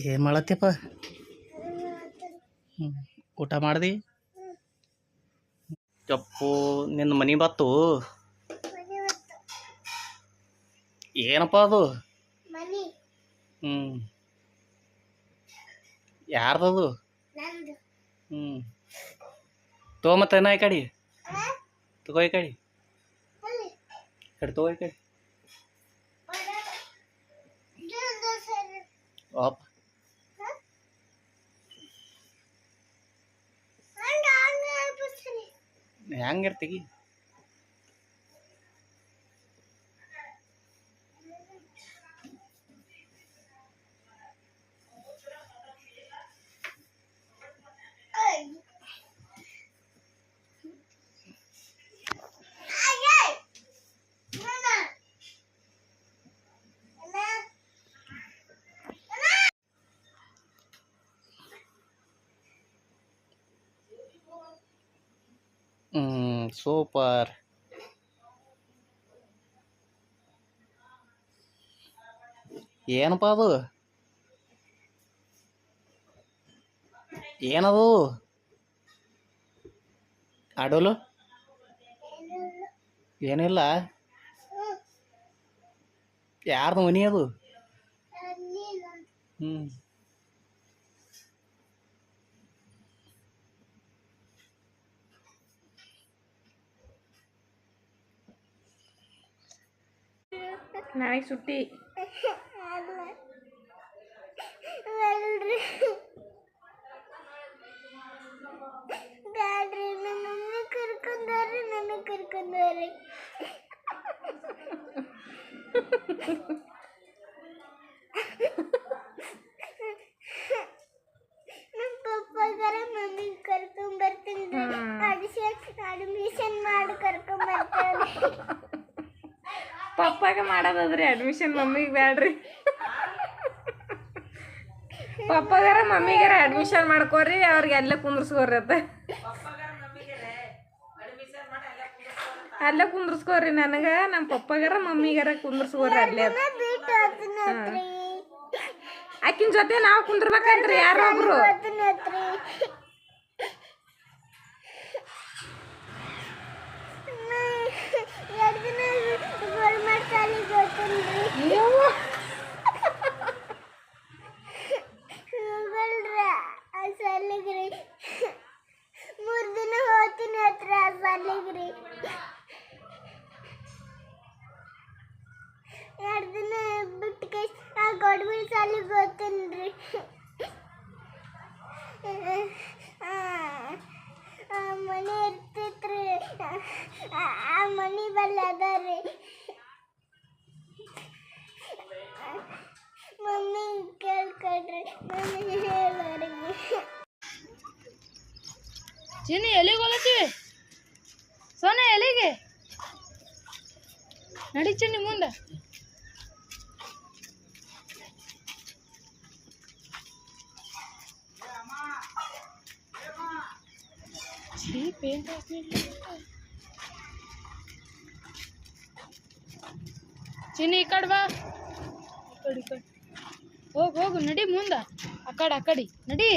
ಏನು ಮಾಡತ್ತೀಯಪ್ಪ? ಊಟ ಮಾಡ್ದಿ? ಯಪ್ಪೋ ನಿನ್ನ ಮನೆ ಬತ್ತು. ಏನಪ್ಪ ಅದು? ಯಾರ್ದದು? ತೊಗೊಂಬತ್ತೇನ ಈ ಕಡೆ ತಗೋ, ಈ ಕಡೆ ತಗೋ, ಈ ಕಡೆ ಓಪ್ ಹೆಂಗಿರ್ತೀಗಿ? ಸೂಪರ್. ಏನಪ್ಪ ಅದು? ಏನದು ಆಡೋಲು? ಏನಿಲ್ಲ. ಯಾರ್ದು ಮನಿ ಅದು? ನಾಳೆ ಸುಟ್ಟಿ. ಕರ್ಕೊಂಡ್ರಿ ನಮ್ಮ ಪಪ್ಪಗಾರ ಮಮ್ಮಿ ಕರ್ಕೊಂಡ್ಬರ್ತೀನಿ. ಅಡ್ಮಿಷನ್ ಮಾಡಿ ಕರ್ಕೊಂಡ್ಬರ್ತಾರೆ. ಪಪ್ಪಾಗ ಮಾಡೋದಾದ್ರಿ ಅಡ್ಮಿಷನ್, ಮಮ್ಮಿಗೆ ಬ್ಯಾಡ್ರಿ. ಪಪ್ಪಗಾರ ಮಮ್ಮಿಗಾರ ಅಡ್ಮಿಷನ್ ಮಾಡ್ಕೋರಿ, ಅವ್ರಿಗೆ ಎಲ್ಲ ಕುಂದ್ರಸ್ಕೋರಿ. ಅಲ್ಲೇ ಕುಂದ್ರಸ್ಕೋರಿ. ನನಗೆ ನಮ್ಮ ಪಪ್ಪಗಾರ ಮಮ್ಮಿಗಾರ ಕುಂದ್ರಸ್ಕೋರಿ ಅಲ್ಲೇ. ಆಕಿನ ಜೊತೆ ನಾವು ಕುಂದ್ರಬೇಕಂತ್ರಿ ಯಾರೊಬ್ರು. ಮೂರು ದಿನ ಹೋಗ್ತೀನಿ ಹತ್ರ ಸಾಲಿಗ್ರಿ. 2 ದಿನ ಬಿಟ್ಟು ಗೌಡ್ಬಿಲ್ ಸಾಲಿಗೆ ಹೋಗ್ತೀನಿ. ಮನೆ ಇರ್ತಿತ್ರಿ, ಆ ಮನೆ ಬಲ್ಲ ಅದಾರಿ. ಮಮ್ಮಿ ಕೇಳ್ಕೊಡ್ರಿ, ಮಮ್ಮಿ ಹೇಳೋರಿಗೆ. ಚಿನ್ನಿ ಎಲ್ಲಿಗೆ ಹೋಗತ್ತೀವಿ? ಸೋನಾ ಎಲ್ಲಿಗೆ? ನಡಿ ಚಿನ್ನಿ ಮುಂದೆ. ಚಿನ್ನಿ ಈ ಕಡೆ ಬಾ. ಹೋಗು ಹೋಗು, ನಡಿ ಮುಂದೆ. ಆ ಕಡೆ ನಡಿ.